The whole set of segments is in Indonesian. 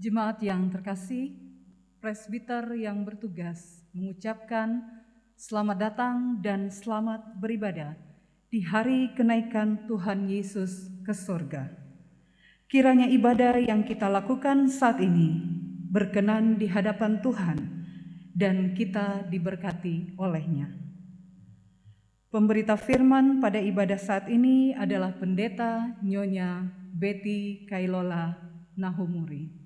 Jemaat yang terkasih, presbiter yang bertugas mengucapkan selamat datang dan selamat beribadah di hari kenaikan Tuhan Yesus ke sorga. Kiranya ibadah yang kita lakukan saat ini berkenan di hadapan Tuhan dan kita diberkati olehnya. Pemberita firman pada ibadah saat ini adalah Pendeta Nyonya Betty Kailola Nahumuri.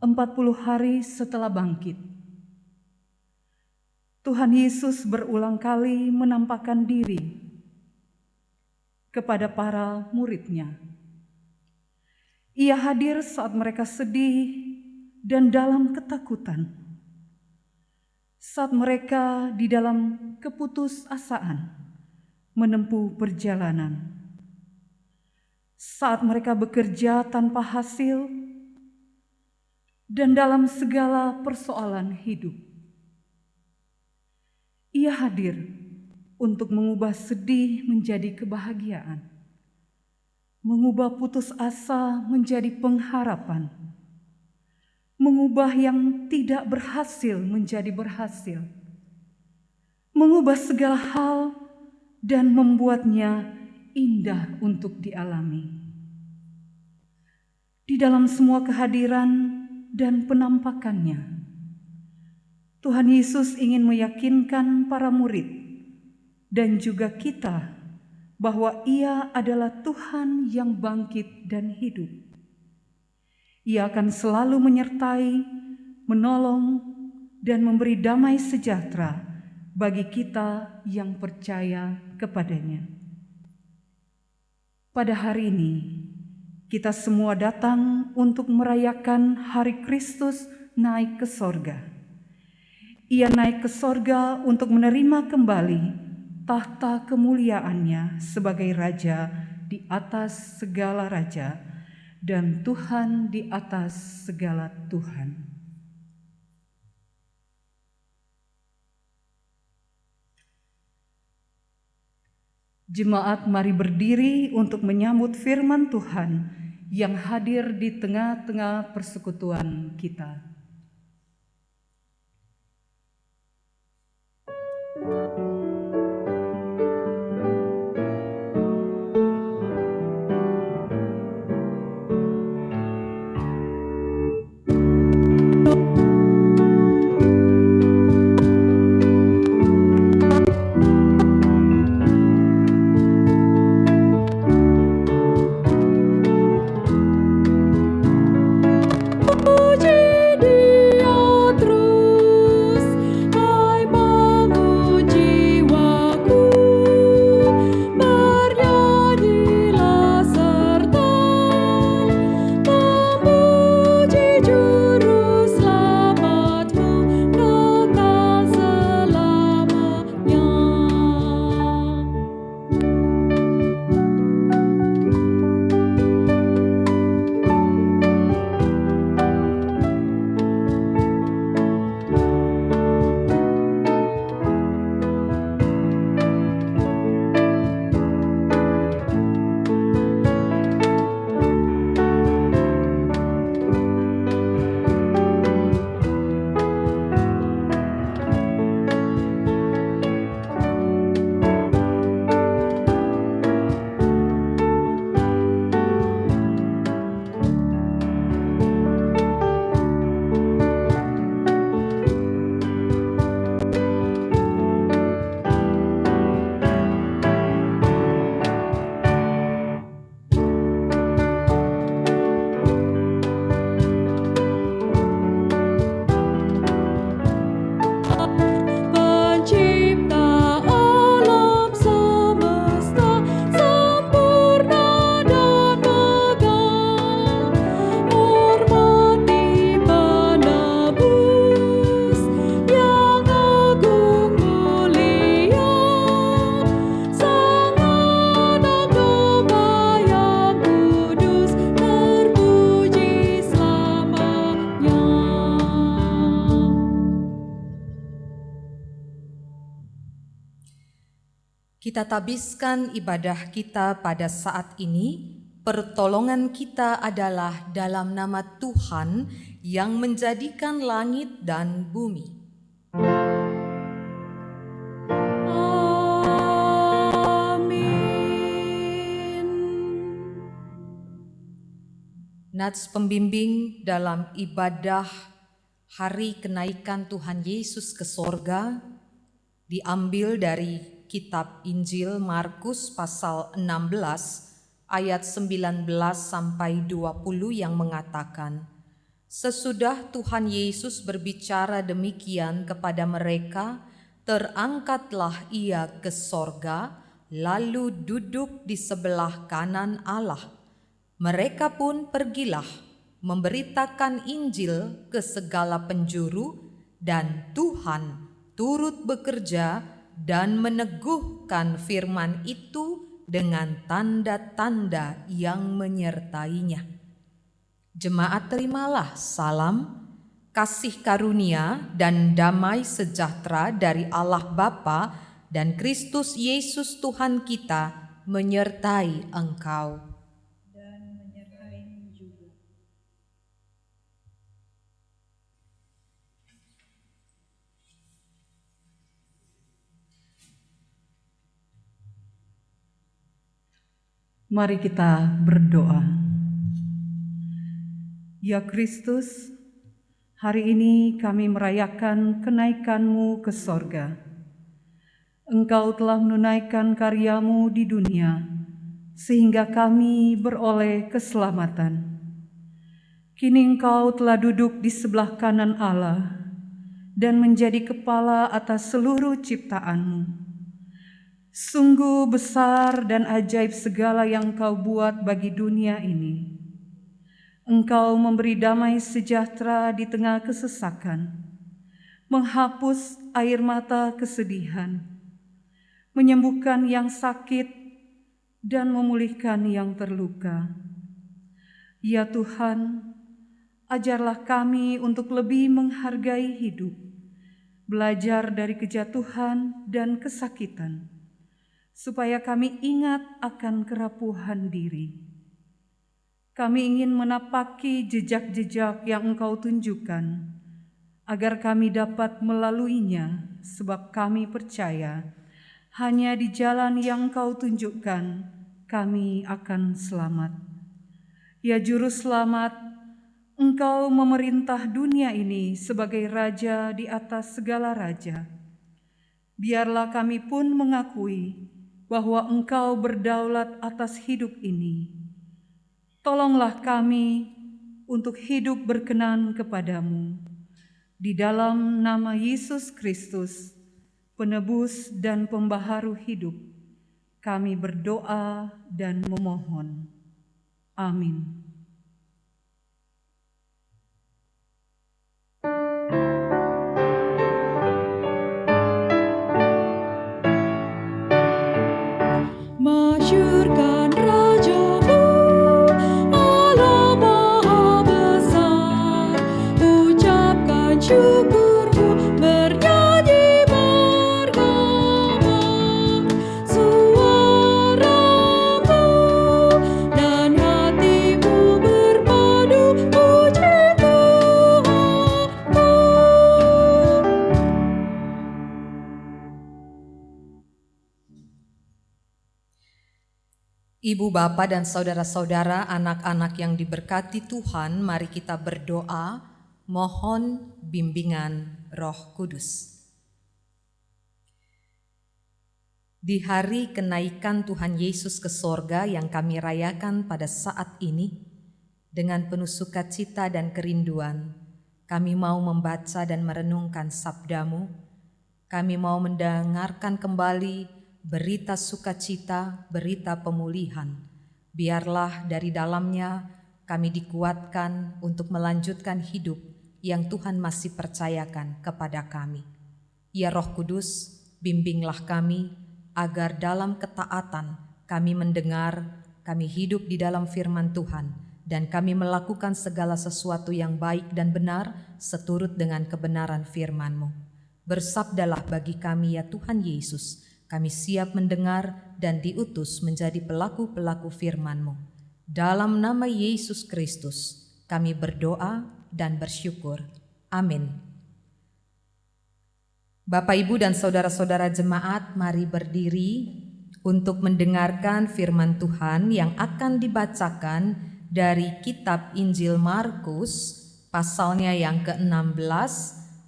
40 hari setelah bangkit, Tuhan Yesus berulang kali menampakkan diri kepada para murid-Nya. Ia hadir saat mereka sedih dan dalam ketakutan, saat mereka di dalam keputusasaan menempuh perjalanan, saat mereka bekerja tanpa hasil, dan dalam segala persoalan hidup. Ia hadir untuk mengubah sedih menjadi kebahagiaan, mengubah putus asa menjadi pengharapan, mengubah yang tidak berhasil menjadi berhasil, mengubah segala hal dan membuatnya indah untuk dialami. Di dalam semua kehadiran dan penampakannya, Tuhan Yesus ingin meyakinkan para murid dan juga kita bahwa Ia adalah Tuhan yang bangkit dan hidup. Ia akan selalu menyertai, menolong, dan memberi damai sejahtera bagi kita yang percaya kepadanya. Pada hari ini, kita semua datang untuk merayakan hari Kristus naik ke sorga. Ia naik ke sorga untuk menerima kembali tahta kemuliaannya sebagai Raja di atas segala raja dan Tuhan di atas segala Tuhan. Jemaat, mari berdiri untuk menyambut firman Tuhan yang hadir di tengah-tengah persekutuan kita. Puji Dia terus, hai menguji Kita tabiskan ibadah kita pada saat ini. Pertolongan kita adalah dalam nama Tuhan yang menjadikan langit dan bumi. Amin. Nats pembimbing dalam ibadah hari kenaikan Tuhan Yesus ke sorga diambil dari kitab Injil Markus pasal 16 ayat 19 sampai 20 yang mengatakan, sesudah Tuhan Yesus berbicara demikian kepada mereka, terangkatlah ia ke sorga, lalu duduk di sebelah kanan Allah. Mereka pun pergilah, memberitakan Injil ke segala penjuru, dan Tuhan turut bekerja dan meneguhkan firman itu dengan tanda-tanda yang menyertainya. Jemaat, terimalah salam, kasih karunia dan damai sejahtera dari Allah Bapa dan Kristus Yesus Tuhan kita menyertai engkau. Dan menyertaimu juga. Mari kita berdoa. Ya Kristus, hari ini kami merayakan kenaikan-Mu ke sorga. Engkau telah menunaikan karya-Mu di dunia, sehingga kami beroleh keselamatan. Kini Engkau telah duduk di sebelah kanan Allah dan menjadi kepala atas seluruh ciptaan-Mu. Sungguh besar dan ajaib segala yang Kau buat bagi dunia ini. Engkau memberi damai sejahtera di tengah kesesakan, menghapus air mata kesedihan, menyembuhkan yang sakit, dan memulihkan yang terluka. Ya Tuhan, ajarlah kami untuk lebih menghargai hidup, belajar dari kejatuhan dan kesakitan, supaya kami ingat akan kerapuhan diri. Kami ingin menapaki jejak-jejak yang Engkau tunjukkan, agar kami dapat melaluinya, sebab kami percaya hanya di jalan yang Engkau tunjukkan kami akan selamat. Ya Juru Selamat, Engkau memerintah dunia ini sebagai Raja di atas segala raja. Biarlah kami pun mengakui bahwa Engkau berdaulat atas hidup ini. Tolonglah kami untuk hidup berkenan kepadamu. Di dalam nama Yesus Kristus, penebus dan pembaharu hidup, kami berdoa dan memohon. Amin. Masyurkan Raja-Mu, Allah Maha Besar. Ucapkan syukur-Mu, bernyanyi bergema. Suara-Mu dan hati-Mu berpadu, puji Tuhan-Mu. Ibu, Bapa, dan saudara-saudara, anak-anak yang diberkati Tuhan, mari kita berdoa, mohon bimbingan Roh Kudus. Di hari kenaikan Tuhan Yesus ke sorga yang kami rayakan pada saat ini, dengan penuh sukacita dan kerinduan, kami mau membaca dan merenungkan sabda-Mu. Kami mau mendengarkan kembali berita sukacita, berita pemulihan. Biarlah dari dalamnya kami dikuatkan untuk melanjutkan hidup yang Tuhan masih percayakan kepada kami. Ya Roh Kudus, bimbinglah kami agar dalam ketaatan kami mendengar, kami hidup di dalam firman Tuhan, dan kami melakukan segala sesuatu yang baik dan benar seturut dengan kebenaran firman-Mu. Bersabdalah bagi kami ya Tuhan Yesus, Kami siap mendengar dan diutus menjadi pelaku-pelaku firman-Mu. Dalam nama Yesus Kristus, kami berdoa dan bersyukur. Amin. Bapak, Ibu, dan saudara-saudara jemaat, mari berdiri untuk mendengarkan firman Tuhan yang akan dibacakan dari kitab Injil Markus, pasalnya yang ke-16,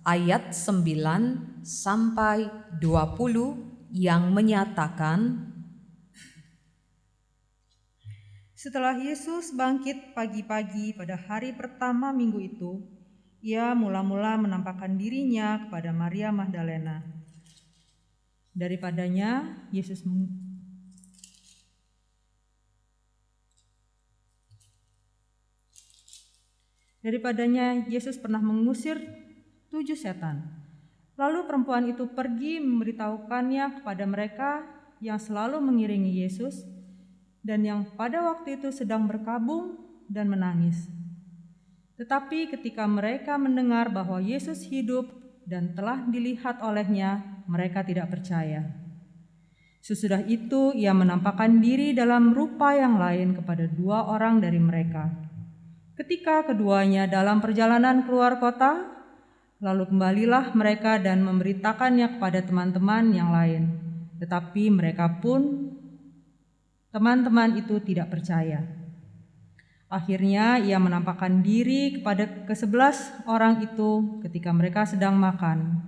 ayat 9 sampai 20 yang menyatakan, Setelah Yesus bangkit pagi-pagi pada hari pertama minggu itu, ia mula-mula menampakkan dirinya kepada Maria Magdalena. Daripadanya Yesus pernah mengusir 7 setan. Lalu perempuan itu pergi memberitahukannya kepada mereka yang selalu mengiringi Yesus dan yang pada waktu itu sedang berkabung dan menangis. Tetapi ketika mereka mendengar bahwa Yesus hidup dan telah dilihat olehnya, mereka tidak percaya. Sesudah itu ia menampakkan diri dalam rupa yang lain kepada 2 orang dari mereka. Ketika keduanya dalam perjalanan keluar kota, lalu kembalilah mereka dan memberitakannya kepada teman-teman yang lain. Tetapi teman-teman itu tidak percaya. Akhirnya ia menampakkan diri kepada ke-11 orang itu ketika mereka sedang makan.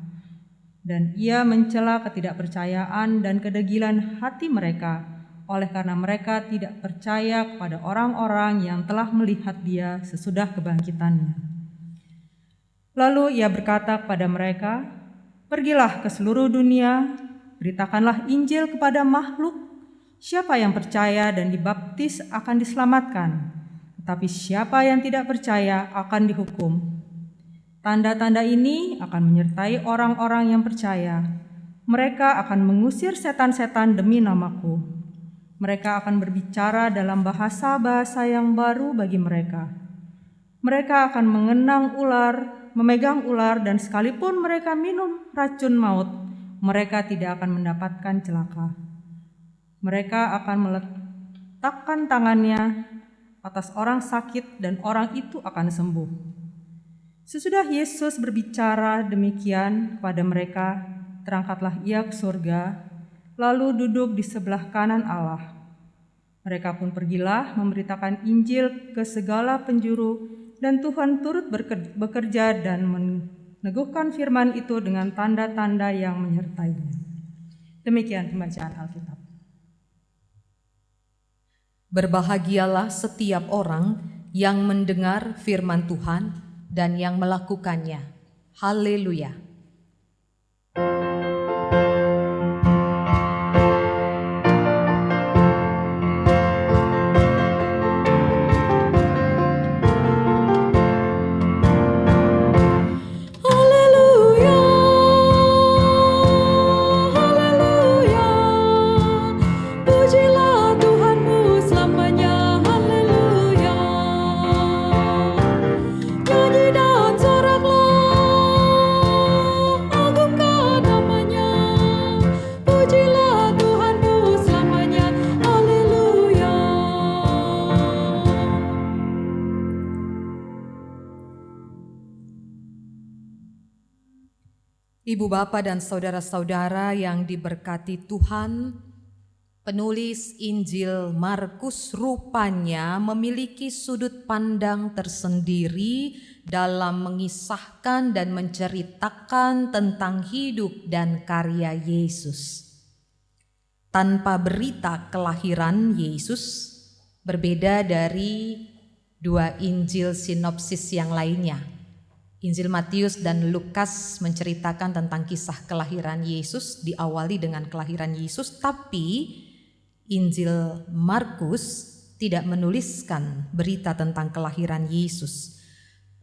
Dan ia mencela ketidakpercayaan dan kedegilan hati mereka, oleh karena mereka tidak percaya kepada orang-orang yang telah melihat dia sesudah kebangkitannya. Lalu ia berkata kepada mereka, "Pergilah ke seluruh dunia, beritakanlah Injil kepada makhluk. Siapa yang percaya dan dibaptis akan diselamatkan, tetapi siapa yang tidak percaya akan dihukum. Tanda-tanda ini akan menyertai orang-orang yang percaya. Mereka akan mengusir setan-setan demi namaku. Mereka akan berbicara dalam bahasa-bahasa yang baru bagi mereka. Mereka akan memegang ular, dan sekalipun mereka minum racun maut, mereka tidak akan mendapatkan celaka. Mereka akan meletakkan tangannya atas orang sakit dan orang itu akan sembuh." Sesudah Yesus berbicara demikian kepada mereka, terangkatlah ia ke surga, lalu duduk di sebelah kanan Allah. Mereka pun pergilah memberitakan Injil ke segala penjuru, dan Tuhan turut bekerja dan meneguhkan firman itu dengan tanda-tanda yang menyertainya. Demikian pembacaan Alkitab. Berbahagialah setiap orang yang mendengar firman Tuhan dan yang melakukannya. Haleluya. Haleluya, haleluya, pujilah Tuhanmu selamanya, haleluya. Nyanyi dan soraklah, agungkan namanya, pujilah Tuhanmu selamanya, haleluya. Ibu bapa dan saudara-saudara yang diberkati Tuhan, penulis Injil Markus rupanya memiliki sudut pandang tersendiri dalam mengisahkan dan menceritakan tentang hidup dan karya Yesus. Tanpa berita kelahiran Yesus, berbeda dari 2 Injil sinopsis yang lainnya. Injil Matius dan Lukas menceritakan tentang kisah kelahiran Yesus, diawali dengan kelahiran Yesus, tapi Injil Markus tidak menuliskan berita tentang kelahiran Yesus.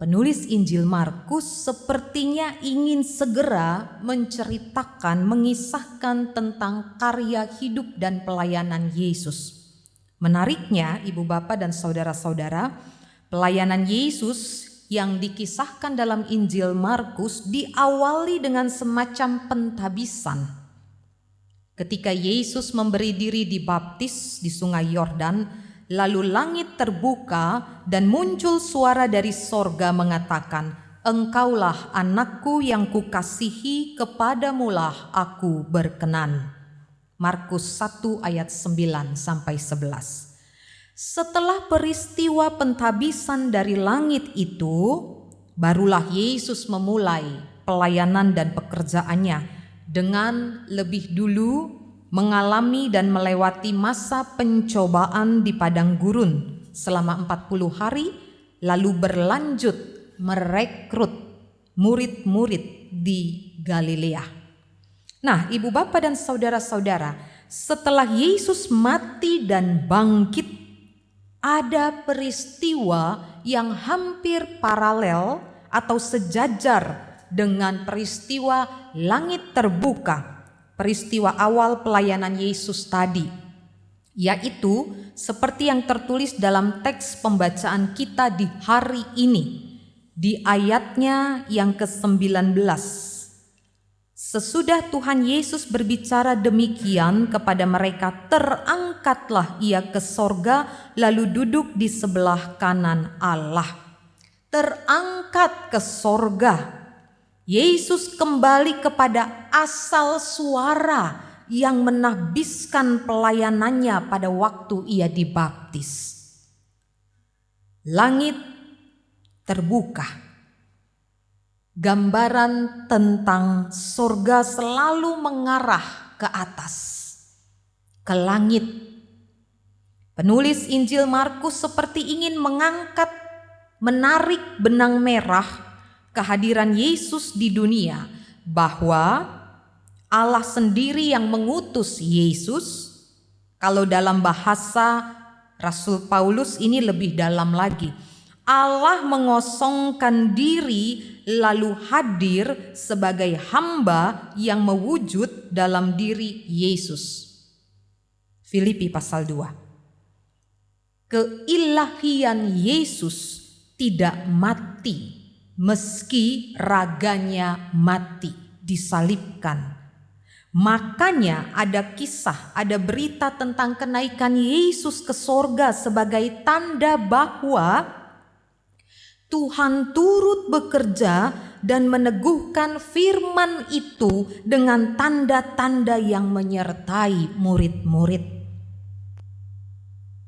Penulis Injil Markus sepertinya ingin segera menceritakan, mengisahkan tentang karya hidup dan pelayanan Yesus. Menariknya, ibu bapa dan saudara-saudara, pelayanan Yesus yang dikisahkan dalam Injil Markus diawali dengan semacam pentabisan. Ketika Yesus memberi diri dibaptis di sungai Yordan, lalu langit terbuka dan muncul suara dari sorga mengatakan, "Engkaulah anakku yang kukasihi, kepadamulah aku berkenan." Markus 1 ayat 9-11. Setelah peristiwa pentabisan dari langit itu, barulah Yesus memulai pelayanan dan pekerjaannya dengan lebih dulu mengalami dan melewati masa pencobaan di padang gurun selama 40 hari, lalu berlanjut merekrut murid-murid di Galilea. Nah, Ibu Bapa dan saudara-saudara, setelah Yesus mati dan bangkit, ada peristiwa yang hampir paralel atau sejajar dengan peristiwa langit terbuka, peristiwa awal pelayanan Yesus tadi, yaitu seperti yang tertulis dalam teks pembacaan kita di hari ini, di ayatnya yang ke-19. Sesudah Tuhan Yesus berbicara demikian kepada mereka, terangkatlah ia ke sorga, lalu duduk di sebelah kanan Allah. Terangkat ke sorga. Yesus kembali kepada asal suara yang menahbiskan pelayanannya pada waktu ia dibaptis. Langit terbuka. Gambaran tentang sorga selalu mengarah ke atas, ke langit. Penulis Injil Markus seperti ingin menarik benang merah kehadiran Yesus di dunia, bahwa Allah sendiri yang mengutus Yesus. Kalau dalam bahasa Rasul Paulus ini lebih dalam lagi, Allah mengosongkan diri lalu hadir sebagai hamba yang mewujud dalam diri Yesus. Filipi pasal 2. Keilahian Yesus tidak mati meski raganya mati, disalibkan. Makanya ada kisah, ada berita tentang kenaikan Yesus ke sorga sebagai tanda bahwa Tuhan turut bekerja dan meneguhkan firman itu dengan tanda-tanda yang menyertai murid-murid.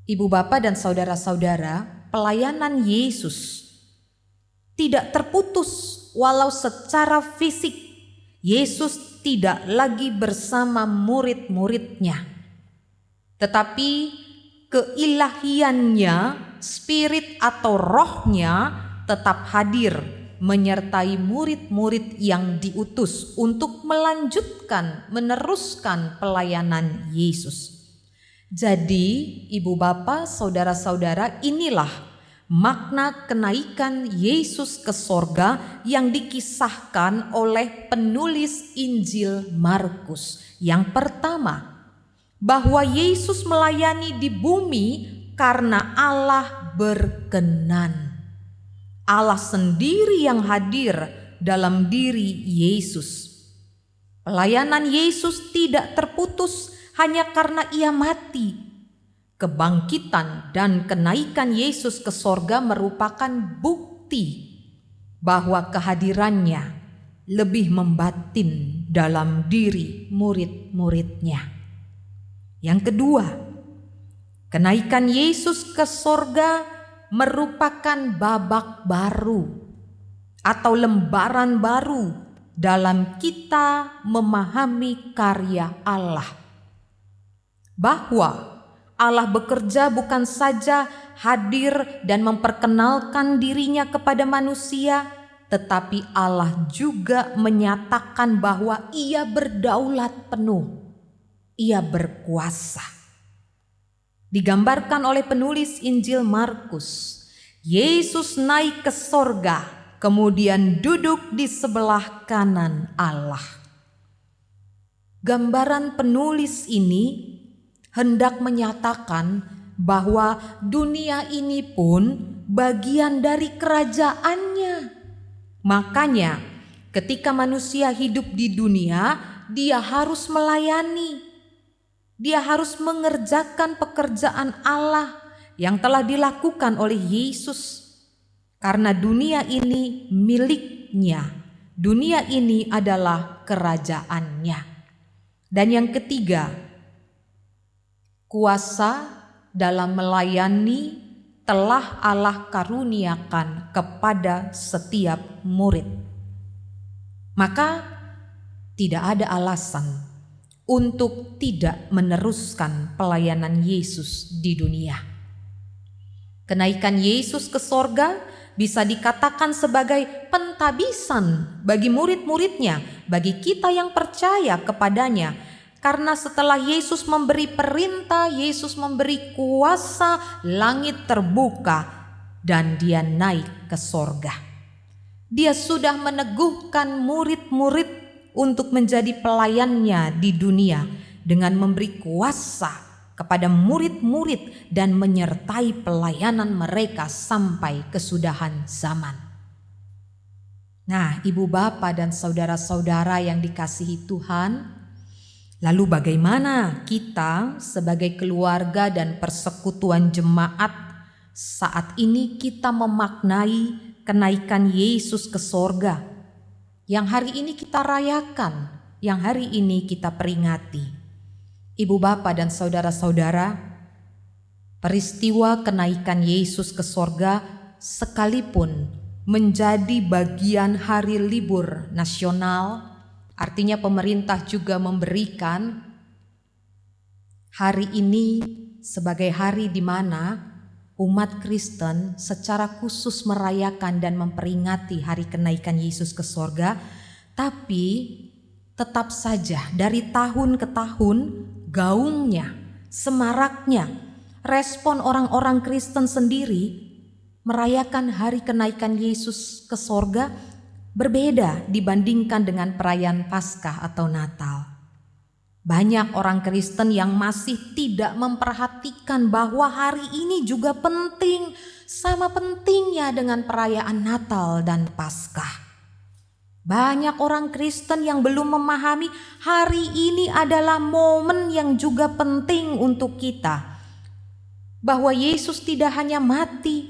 Ibu bapa dan saudara-saudara, pelayanan Yesus tidak terputus walau secara fisik Yesus tidak lagi bersama murid-muridnya. Tetapi keilahiannya, spirit atau rohnya tetap hadir menyertai murid-murid yang diutus untuk meneruskan pelayanan Yesus. Jadi, ibu bapa, saudara-saudara, inilah makna kenaikan Yesus ke sorga yang dikisahkan oleh penulis Injil Markus. Yang pertama, bahwa Yesus melayani di bumi karena Allah berkenan. Allah sendiri yang hadir dalam diri Yesus. Pelayanan Yesus tidak terputus hanya karena ia mati. Kebangkitan dan kenaikan Yesus ke sorga merupakan bukti bahwa kehadirannya lebih membatin dalam diri murid-muridnya. Yang kedua, kenaikan Yesus ke sorga merupakan babak baru atau lembaran baru dalam kita memahami karya Allah. Bahwa Allah bekerja bukan saja hadir dan memperkenalkan dirinya kepada manusia, tetapi Allah juga menyatakan bahwa ia berdaulat penuh, ia berkuasa. Digambarkan oleh penulis Injil Markus, Yesus naik ke sorga, kemudian duduk di sebelah kanan Allah. Gambaran penulis ini hendak menyatakan bahwa dunia ini pun bagian dari kerajaannya. Makanya ketika manusia hidup di dunia, dia harus melayani, Dia harus mengerjakan pekerjaan Allah yang telah dilakukan oleh Yesus. Karena dunia ini miliknya. Dunia ini adalah kerajaannya. Dan yang ketiga, kuasa dalam melayani telah Allah karuniakan kepada setiap murid. Maka tidak ada alasan untuk tidak meneruskan pelayanan Yesus di dunia. Kenaikan Yesus ke sorga bisa dikatakan sebagai pentabisan bagi murid-muridnya, bagi kita yang percaya kepadanya. Karena setelah Yesus memberi perintah, Yesus memberi kuasa, langit terbuka dan dia naik ke sorga. Dia sudah meneguhkan murid-murid untuk menjadi pelayannya di dunia dengan memberi kuasa kepada murid-murid dan menyertai pelayanan mereka sampai kesudahan zaman. Nah, ibu bapa dan saudara-saudara yang dikasihi Tuhan, lalu bagaimana kita sebagai keluarga dan persekutuan jemaat saat ini kita memaknai kenaikan Yesus ke sorga yang hari ini kita rayakan, yang hari ini kita peringati. Ibu bapa dan saudara-saudara, peristiwa kenaikan Yesus ke sorga sekalipun menjadi bagian hari libur nasional, artinya pemerintah juga memberikan hari ini sebagai hari di mana umat Kristen secara khusus merayakan dan memperingati hari kenaikan Yesus ke sorga, tapi tetap saja dari tahun ke tahun gaungnya, semaraknya, respon orang-orang Kristen sendiri merayakan hari kenaikan Yesus ke sorga berbeda dibandingkan dengan perayaan Paskah atau Natal. Banyak orang Kristen yang masih tidak memperhatikan bahwa hari ini juga penting, sama pentingnya dengan perayaan Natal dan Paskah. Banyak orang Kristen yang belum memahami hari ini adalah momen yang juga penting untuk kita. Bahwa Yesus tidak hanya mati,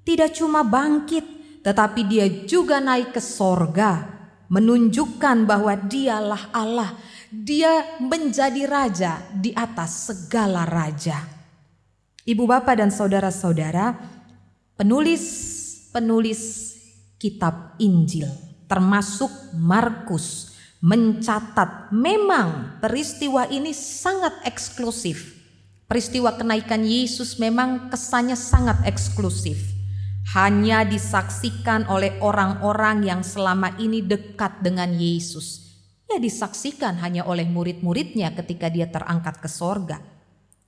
tidak cuma bangkit, tetapi dia juga naik ke sorga, menunjukkan bahwa dialah Allah. Dia menjadi raja di atas segala raja. Ibu bapa dan saudara-saudara, penulis kitab Injil termasuk Markus mencatat memang peristiwa ini sangat eksklusif. Peristiwa kenaikan Yesus memang kesannya sangat eksklusif. Hanya disaksikan oleh orang-orang yang selama ini dekat dengan Yesus. Ya, disaksikan hanya oleh murid-muridnya ketika dia terangkat ke sorga.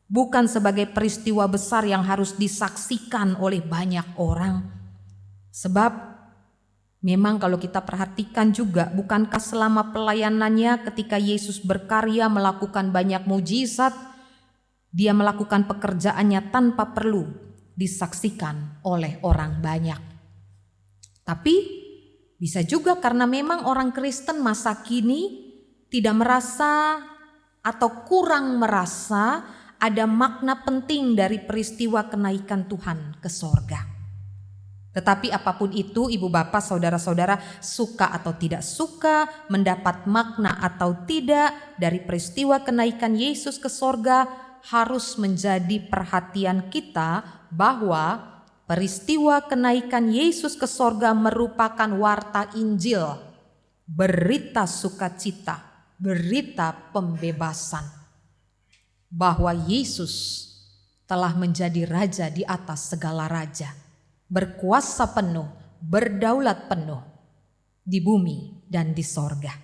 Bukan sebagai peristiwa besar yang harus disaksikan oleh banyak orang. Sebab memang kalau kita perhatikan juga, bukankah selama pelayanannya ketika Yesus berkarya melakukan banyak mujizat, dia melakukan pekerjaannya tanpa perlu disaksikan oleh orang banyak. Tapi bisa juga karena memang orang Kristen masa kini tidak merasa atau kurang merasa ada makna penting dari peristiwa kenaikan Tuhan ke sorga. Tetapi apapun itu, ibu bapak, saudara-saudara, suka atau tidak suka, mendapat makna atau tidak dari peristiwa kenaikan Yesus ke sorga, harus menjadi perhatian kita bahwa peristiwa kenaikan Yesus ke sorga merupakan warta Injil, berita sukacita, berita pembebasan, bahwa Yesus telah menjadi raja di atas segala raja, berkuasa penuh, berdaulat penuh di bumi dan di sorga.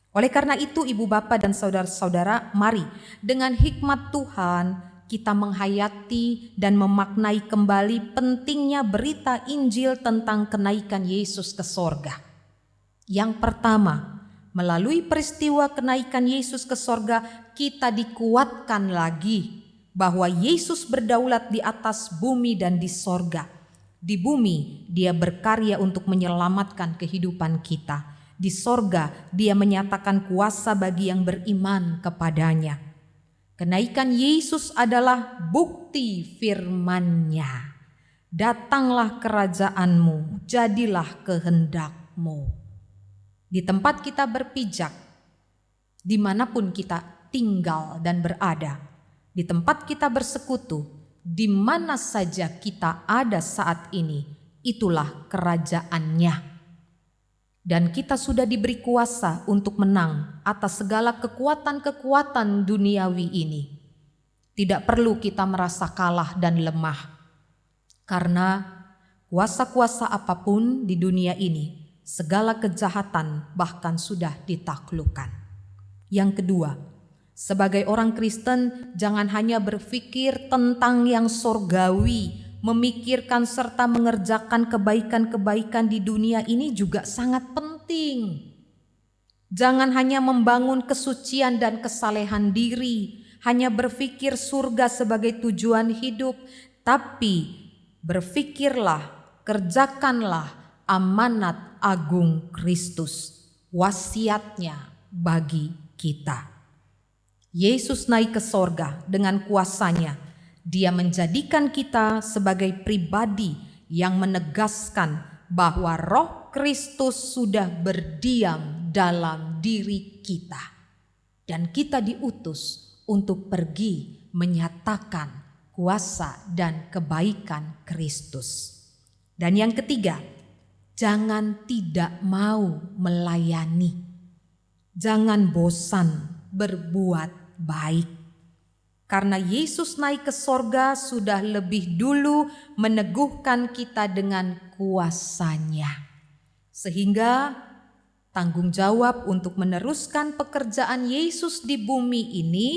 Oleh karena itu, ibu bapa dan saudara-saudara, mari dengan hikmat Tuhan kita menghayati dan memaknai kembali pentingnya berita Injil tentang kenaikan Yesus ke sorga. Yang pertama, melalui peristiwa kenaikan Yesus ke sorga, kita dikuatkan lagi bahwa Yesus berdaulat di atas bumi dan di sorga. Di bumi dia berkarya untuk menyelamatkan kehidupan kita. Di sorga dia menyatakan kuasa bagi yang beriman kepadanya. Kenaikan Yesus adalah bukti firman-Nya. Datanglah kerajaanmu, jadilah kehendak-mu. Di tempat kita berpijak, dimanapun kita tinggal dan berada, di tempat kita bersekutu, di mana saja kita ada saat ini, itulah kerajaan-Nya. Dan kita sudah diberi kuasa untuk menang atas segala kekuatan-kekuatan duniawi ini. Tidak perlu kita merasa kalah dan lemah, karena kuasa-kuasa apapun di dunia ini, segala kejahatan bahkan sudah ditaklukkan. Yang kedua, sebagai orang Kristen jangan hanya berpikir tentang yang sorgawi, memikirkan serta mengerjakan kebaikan-kebaikan di dunia ini juga sangat penting. Jangan hanya membangun kesucian dan kesalehan diri, hanya berpikir surga sebagai tujuan hidup, tapi berpikirlah, kerjakanlah amanat agung Kristus, wasiat-Nya bagi kita. Yesus naik ke sorga dengan kuasa-Nya. Dia menjadikan kita sebagai pribadi yang menegaskan bahwa Roh Kristus sudah berdiam dalam diri kita. Dan kita diutus untuk pergi menyatakan kuasa dan kebaikan Kristus. Dan yang ketiga, jangan tidak mau melayani. Jangan bosan berbuat baik. Karena Yesus naik ke sorga sudah lebih dulu meneguhkan kita dengan kuasa-Nya. Sehingga tanggung jawab untuk meneruskan pekerjaan Yesus di bumi ini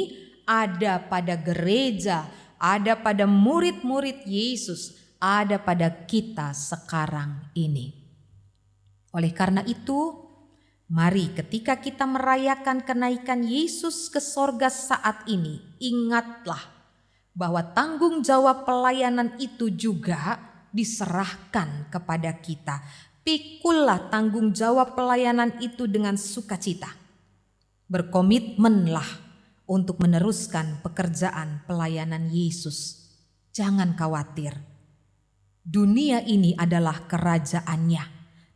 ada pada gereja, ada pada murid-murid Yesus, ada pada kita sekarang ini. Oleh karena itu, mari ketika kita merayakan kenaikan Yesus ke sorga saat ini, ingatlah bahwa tanggung jawab pelayanan itu juga diserahkan kepada kita. Pikullah tanggung jawab pelayanan itu dengan sukacita. Berkomitmenlah untuk meneruskan pekerjaan pelayanan Yesus. Jangan khawatir. Dunia ini adalah kerajaan-Nya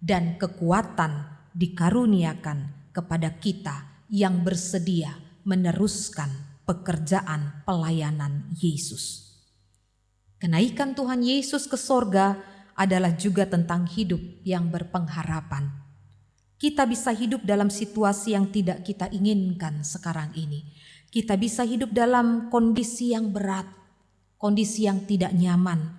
dan kekuatan dikaruniakan kepada kita yang bersedia meneruskan pekerjaan pelayanan Yesus. Kenaikan Tuhan Yesus ke sorga adalah juga tentang hidup yang berpengharapan. Kita bisa hidup dalam situasi yang tidak kita inginkan sekarang ini. Kita bisa hidup dalam kondisi yang berat, kondisi yang tidak nyaman.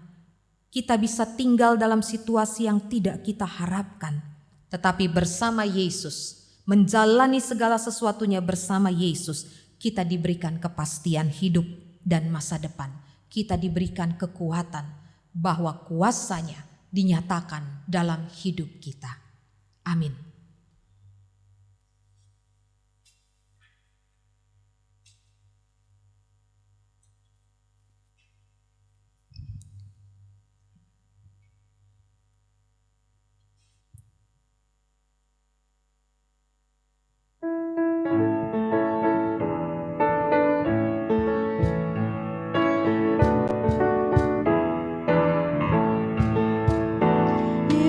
Kita bisa tinggal dalam situasi yang tidak kita harapkan. Tetapi bersama Yesus, menjalani segala sesuatunya bersama Yesus, kita diberikan kepastian hidup dan masa depan. Kita diberikan kekuatan bahwa kuasa-Nya dinyatakan dalam hidup kita. Amin.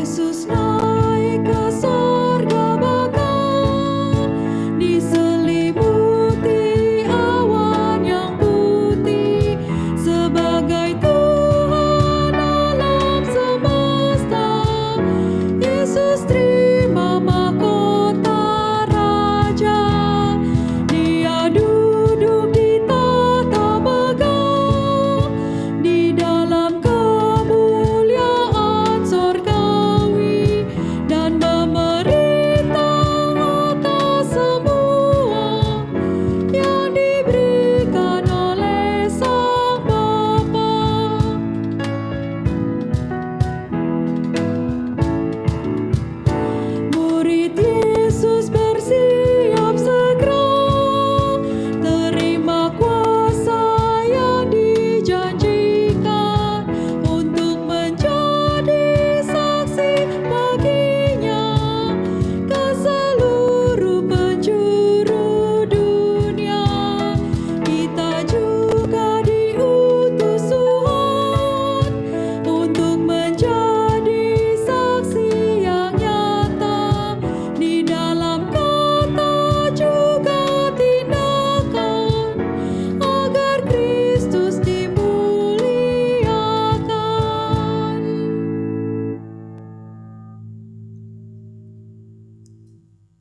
Yesus naik ke sorga.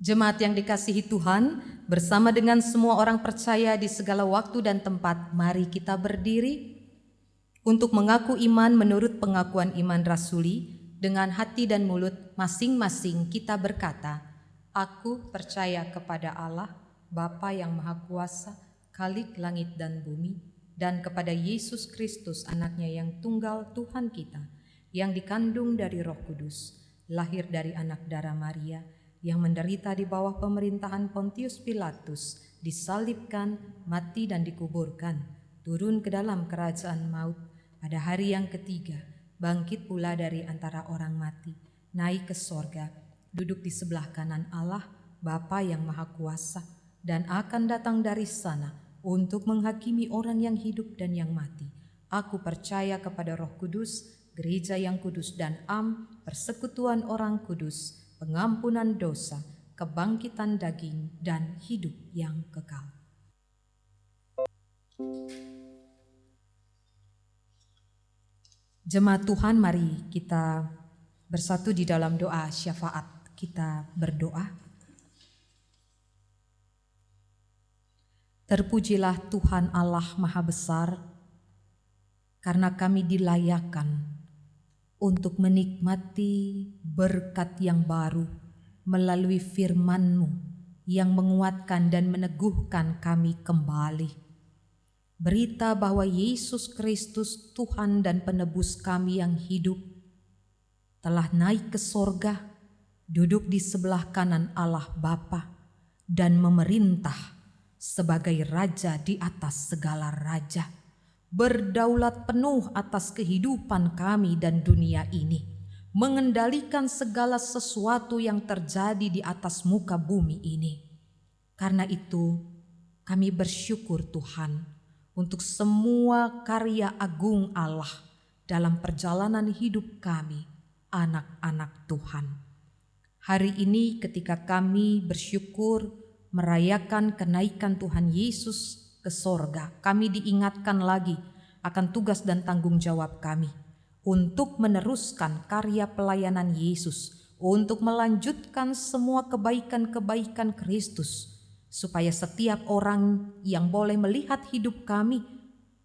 Jemaat yang dikasihi Tuhan, bersama dengan semua orang percaya di segala waktu dan tempat, mari kita berdiri untuk mengaku iman menurut pengakuan iman rasuli. Dengan hati dan mulut masing-masing kita berkata, "Aku percaya kepada Allah, Bapa yang Maha Kuasa, Khalik langit dan bumi, dan kepada Yesus Kristus, anaknya yang tunggal Tuhan kita, yang dikandung dari Roh Kudus, lahir dari anak darah Maria, yang menderita di bawah pemerintahan Pontius Pilatus, disalibkan, mati dan dikuburkan, turun ke dalam kerajaan maut, pada hari yang ketiga, bangkit pula dari antara orang mati, naik ke sorga, duduk di sebelah kanan Allah, Bapa yang Maha Kuasa, dan akan datang dari sana untuk menghakimi orang yang hidup dan yang mati. Aku percaya kepada Roh Kudus, gereja yang kudus dan persekutuan orang kudus, pengampunan dosa, kebangkitan daging, dan hidup yang kekal." Jemaat Tuhan, mari kita bersatu di dalam doa syafaat. Kita berdoa. Terpujilah Tuhan Allah Maha Besar, karena kami dilayakkan untuk menikmati berkat yang baru melalui firman-Mu yang menguatkan dan meneguhkan kami kembali. Berita bahwa Yesus Kristus Tuhan dan Penebus kami yang hidup telah naik ke sorga, duduk di sebelah kanan Allah Bapa, dan memerintah sebagai Raja di atas segala raja, berdaulat penuh atas kehidupan kami dan dunia ini, mengendalikan segala sesuatu yang terjadi di atas muka bumi ini. Karena itu, kami bersyukur Tuhan untuk semua karya agung Allah dalam perjalanan hidup kami, anak-anak Tuhan. Hari ini ketika kami bersyukur merayakan kenaikan Tuhan Yesus ke sorga, kami diingatkan lagi akan tugas dan tanggung jawab kami untuk meneruskan karya pelayanan Yesus, untuk melanjutkan semua kebaikan-kebaikan Kristus, supaya setiap orang yang boleh melihat hidup kami,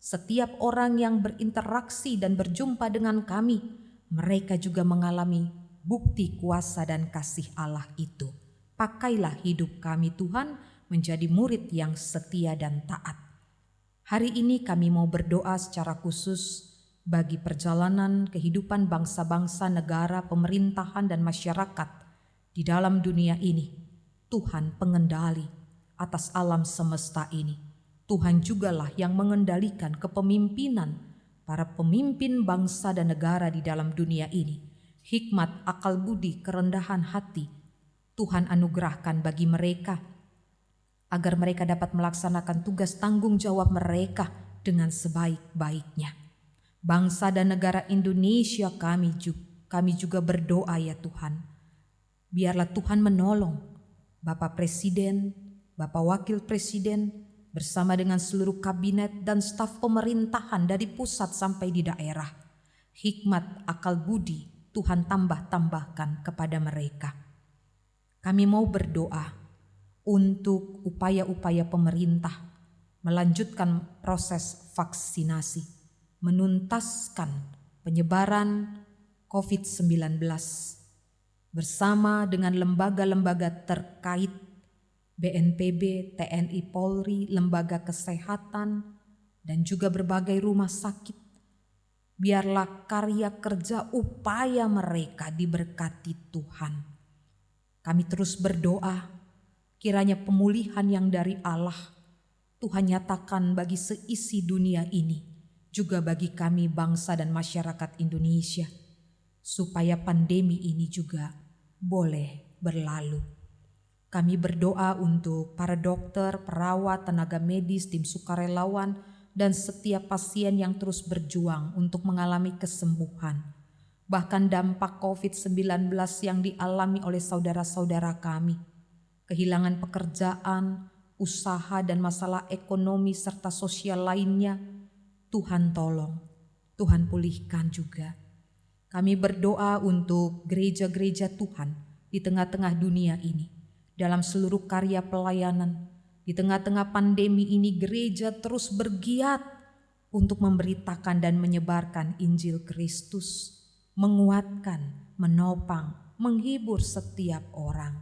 setiap orang yang berinteraksi dan berjumpa dengan kami, mereka juga mengalami bukti kuasa dan kasih Allah itu. Pakailah hidup kami Tuhan menjadi murid yang setia dan taat. Hari ini kami mau berdoa secara khusus bagi perjalanan kehidupan bangsa-bangsa, negara, pemerintahan, dan masyarakat di dalam dunia ini. Tuhan pengendali atas alam semesta ini. Tuhan jugalah yang mengendalikan kepemimpinan para pemimpin bangsa dan negara di dalam dunia ini. Hikmat, akal budi, kerendahan hati Tuhan anugerahkan bagi mereka, agar mereka dapat melaksanakan tugas tanggung jawab mereka dengan sebaik-baiknya. Bangsa dan negara Indonesia kami juga berdoa ya Tuhan. Biarlah Tuhan menolong Bapak Presiden, Bapak Wakil Presiden, bersama dengan seluruh kabinet dan staf pemerintahan dari pusat sampai di daerah. Hikmat, akal budi Tuhan tambahkan kepada mereka. Kami mau berdoa untuk upaya-upaya pemerintah melanjutkan proses vaksinasi, menuntaskan penyebaran COVID-19 bersama dengan lembaga-lembaga terkait, BNPB, TNI, Polri, lembaga kesehatan, dan juga berbagai rumah sakit. Biarlah karya kerja upaya mereka diberkati Tuhan. Kami terus berdoa, kiranya pemulihan yang dari Allah Tuhan nyatakan bagi seisi dunia ini, juga bagi kami bangsa dan masyarakat Indonesia, supaya pandemi ini juga boleh berlalu. Kami berdoa untuk para dokter, perawat, tenaga medis, tim sukarelawan, dan setiap pasien yang terus berjuang untuk mengalami kesembuhan. Bahkan dampak COVID-19 yang dialami oleh saudara-saudara kami, kehilangan pekerjaan, usaha, dan masalah ekonomi serta sosial lainnya, Tuhan tolong, Tuhan pulihkan juga. Kami berdoa untuk gereja-gereja Tuhan di tengah-tengah dunia ini, dalam seluruh karya pelayanan. Di tengah-tengah pandemi ini gereja terus bergiat untuk memberitakan dan menyebarkan Injil Kristus, menguatkan, menopang, menghibur setiap orang.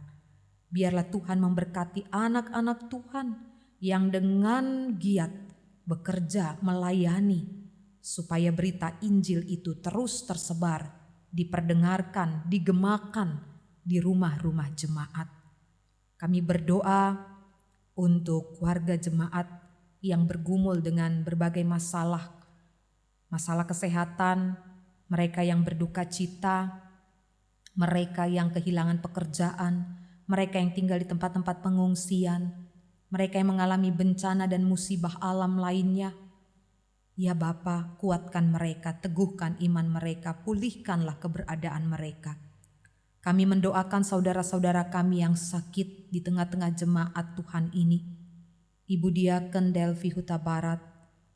Biarlah Tuhan memberkati anak-anak Tuhan yang dengan giat bekerja melayani, supaya berita Injil itu terus tersebar, diperdengarkan, digemakan di rumah-rumah jemaat. Kami berdoa untuk warga jemaat yang bergumul dengan berbagai masalah kesehatan, mereka yang berduka cita, mereka yang kehilangan pekerjaan, mereka yang tinggal di tempat-tempat pengungsian, mereka yang mengalami bencana dan musibah alam lainnya. Ya Bapa, kuatkan mereka, teguhkan iman mereka, pulihkanlah keberadaan mereka. Kami mendoakan saudara-saudara kami yang sakit di tengah-tengah jemaat Tuhan ini. Ibu Diaken Delvi Huta Barat,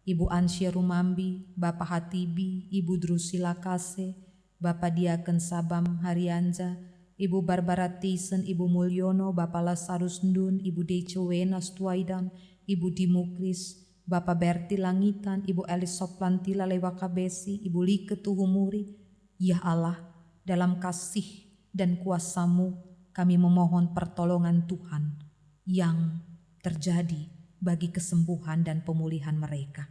Ibu Ansya Rumambi, Bapak Hatibi, Ibu Drusila Kase, Bapak Diaken Sabam Harianja, Ibu Barbara Thyssen, Ibu Mulyono, Bapak Lazarus Ndun, Ibu Dece Wenas Tuaidan, Ibu Dimukris, Bapak Berti Langitan, Ibu Elis Soplantila Lewakabesi, Ibu Like Tuhumuri. Ya Allah, dalam kasih dan kuasa-Mu kami memohon pertolongan Tuhan yang terjadi bagi kesembuhan dan pemulihan mereka.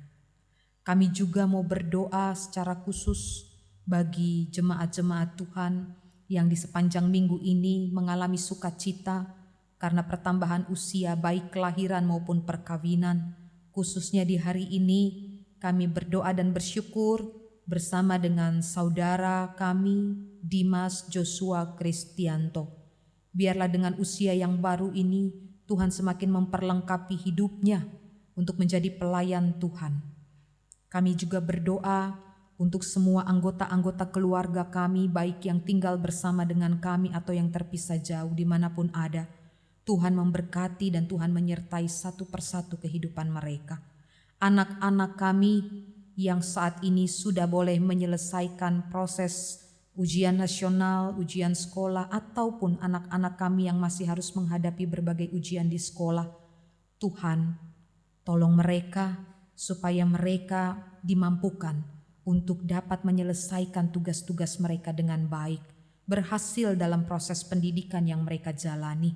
Kami juga mau berdoa secara khusus bagi jemaat-jemaat Tuhan yang di sepanjang minggu ini mengalami sukacita karena pertambahan usia baik kelahiran maupun perkawinan. Khususnya di hari ini kami berdoa dan bersyukur bersama dengan saudara kami Dimas Joshua Kristianto. Biarlah dengan usia yang baru ini Tuhan semakin memperlengkapi hidupnya untuk menjadi pelayan Tuhan. Kami juga berdoa untuk semua anggota-anggota keluarga kami, baik yang tinggal bersama dengan kami atau yang terpisah jauh dimanapun ada. Tuhan memberkati dan Tuhan menyertai satu persatu kehidupan mereka. Anak-anak kami yang saat ini sudah boleh menyelesaikan proses ujian nasional, ujian sekolah, ataupun anak-anak kami yang masih harus menghadapi berbagai ujian di sekolah. Tuhan, tolong mereka supaya mereka dimampukan untuk dapat menyelesaikan tugas-tugas mereka dengan baik, berhasil dalam proses pendidikan yang mereka jalani.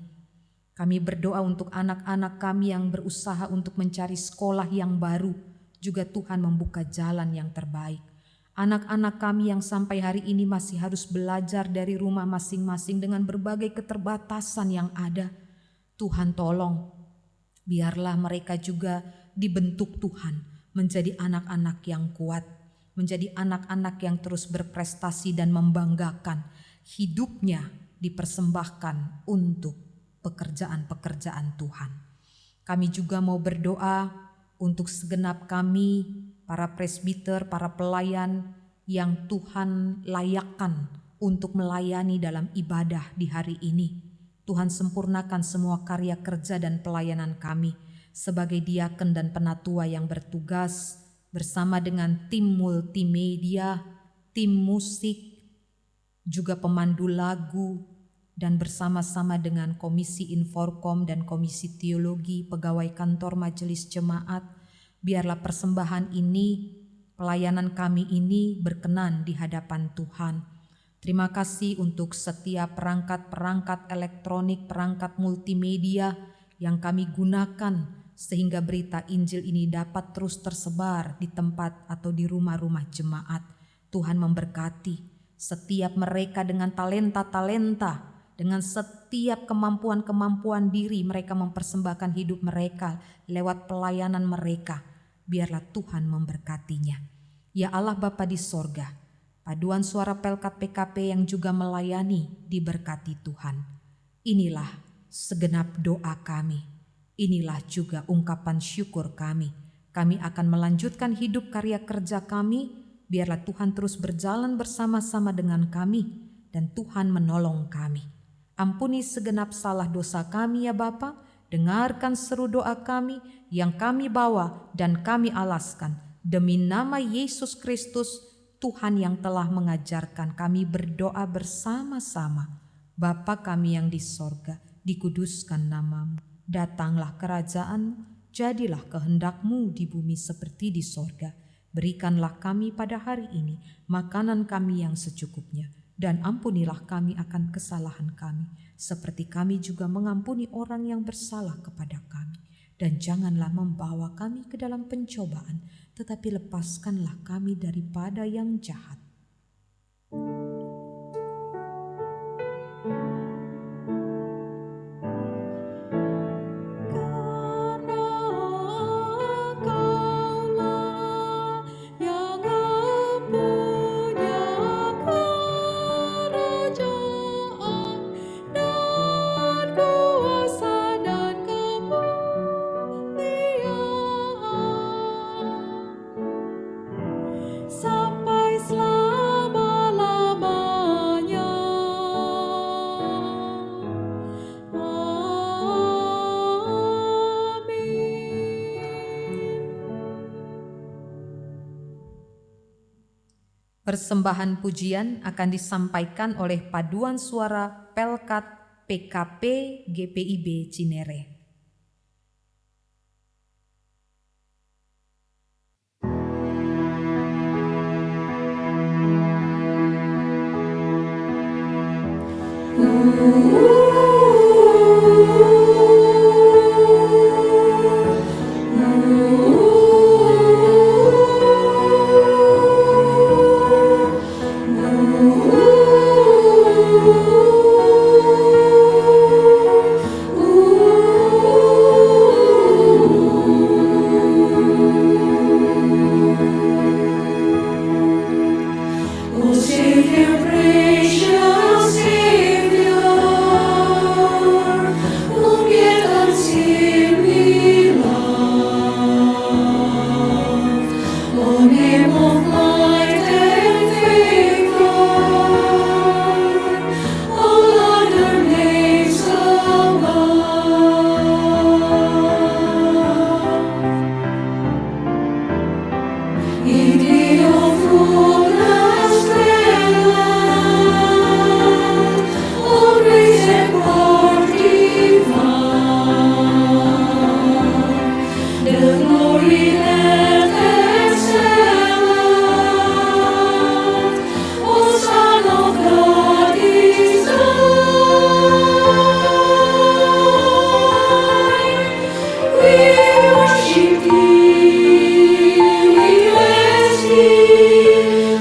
Kami berdoa untuk anak-anak kami yang berusaha untuk mencari sekolah yang baru, juga Tuhan membuka jalan yang terbaik. Anak-anak kami yang sampai hari ini masih harus belajar dari rumah masing-masing dengan berbagai keterbatasan yang ada. Tuhan tolong, biarlah mereka juga dibentuk Tuhan menjadi anak-anak yang kuat, menjadi anak-anak yang terus berprestasi dan membanggakan, hidupnya dipersembahkan untuk pekerjaan-pekerjaan Tuhan. Kami juga mau berdoa untuk segenap kami, para presbiter, para pelayan yang Tuhan layakkan untuk melayani dalam ibadah di hari ini. Tuhan sempurnakan semua karya kerja dan pelayanan kami sebagai diaken dan penatua yang bertugas bersama dengan tim multimedia, tim musik, juga pemandu lagu, dan bersama-sama dengan Komisi Inforkom dan Komisi Teologi, pegawai kantor majelis jemaat. Biarlah persembahan ini, pelayanan kami ini berkenan di hadapan Tuhan. Terima kasih untuk setiap perangkat-perangkat elektronik, perangkat multimedia yang kami gunakan sehingga berita Injil ini dapat terus tersebar di tempat atau di rumah-rumah jemaat. Tuhan memberkati setiap mereka dengan talenta-talenta, dengan setiap kemampuan-kemampuan diri mereka mempersembahkan hidup mereka lewat pelayanan mereka. Biarlah Tuhan memberkatinya. Ya Allah Bapa di sorga, paduan suara Pelkat PKP yang juga melayani diberkati Tuhan. Inilah segenap doa kami. Inilah juga ungkapan syukur kami. Kami akan melanjutkan hidup karya kerja kami. Biarlah Tuhan terus berjalan bersama-sama dengan kami dan Tuhan menolong kami. Ampuni segenap salah dosa kami ya Bapa. Dengarkan seru doa kami yang kami bawa dan kami alaskan. Demi nama Yesus Kristus, Tuhan yang telah mengajarkan kami berdoa bersama-sama. Bapa kami yang di sorga, dikuduskan namamu, datanglah kerajaan, jadilah kehendak-Mu di bumi seperti di sorga. Berikanlah kami pada hari ini makanan kami yang secukupnya, dan ampunilah kami akan kesalahan kami, seperti kami juga mengampuni orang yang bersalah kepada kami. Dan janganlah membawa kami ke dalam pencobaan, tetapi lepaskanlah kami daripada yang jahat. Sampai selama-lamanya. Amin. Persembahan pujian akan disampaikan oleh paduan suara Pelkat PKP GPIB Cinere. O Savior, precious Savior, whom yet unseen we love, O name of light and favor, all other names above. In thee, O fullness dwelleth, all grace and power divine, the glory and excellence, O Son of God is thine. We worship thee, we bless thee,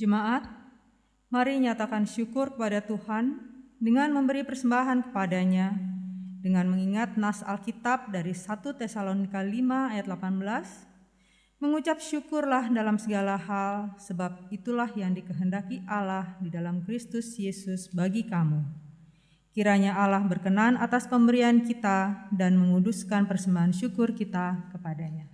Jemaat, mari nyatakan syukur kepada Tuhan dengan memberi persembahan kepadanya, dengan mengingat nas Alkitab dari 1 Tesalonika 5 ayat 18, mengucap syukurlah dalam segala hal, sebab itulah yang dikehendaki Allah di dalam Kristus Yesus bagi kamu. Kiranya Allah berkenan atas pemberian kita dan menguduskan persembahan syukur kita kepadanya.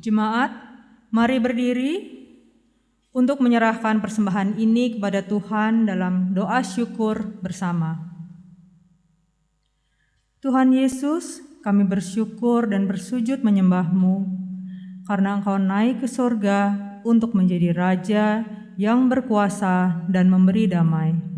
Jemaat, mari berdiri untuk menyerahkan persembahan ini kepada Tuhan dalam doa syukur bersama. Tuhan Yesus, kami bersyukur dan bersujud menyembah-Mu karena Engkau naik ke sorga untuk menjadi Raja yang berkuasa dan memberi damai.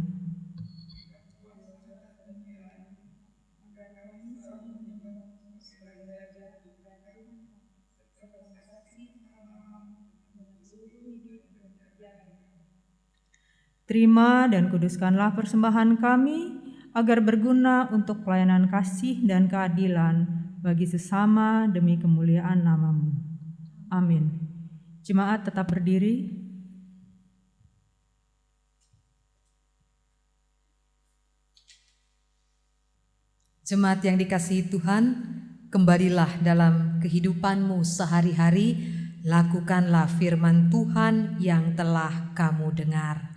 Terima dan kuduskanlah persembahan kami agar berguna untuk pelayanan kasih dan keadilan bagi sesama demi kemuliaan nama-Mu. Amin. Jemaat tetap berdiri. Jemaat yang dikasihi Tuhan, kembalilah dalam kehidupanmu sehari-hari, lakukanlah firman Tuhan yang telah kamu dengar.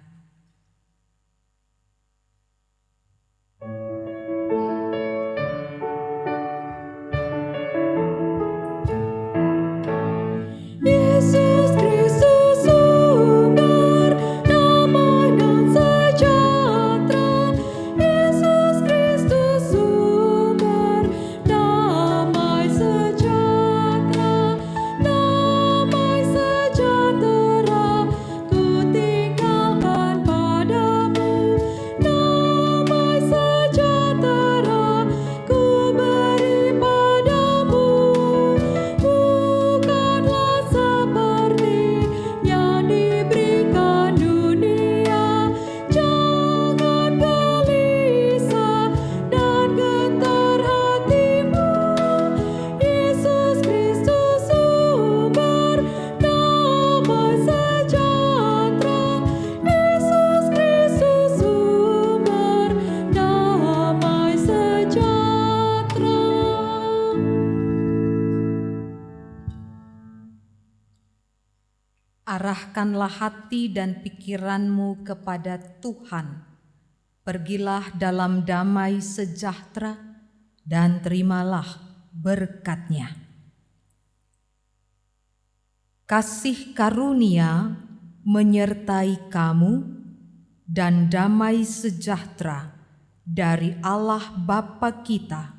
Ku tinggalkan Arahkanlah hati dan pikiranmu kepada Tuhan. Pergilah dalam damai sejahtera dan terimalah berkat-Nya. Kasih karunia menyertai kamu dan damai sejahtera dari Allah Bapa kita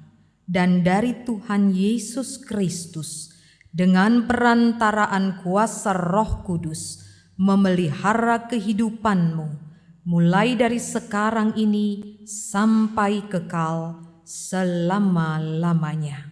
dan dari Tuhan Yesus Kristus dengan perantaraan kuasa Roh Kudus memelihara kehidupanmu mulai dari sekarang ini sampai kekal selama-lamanya.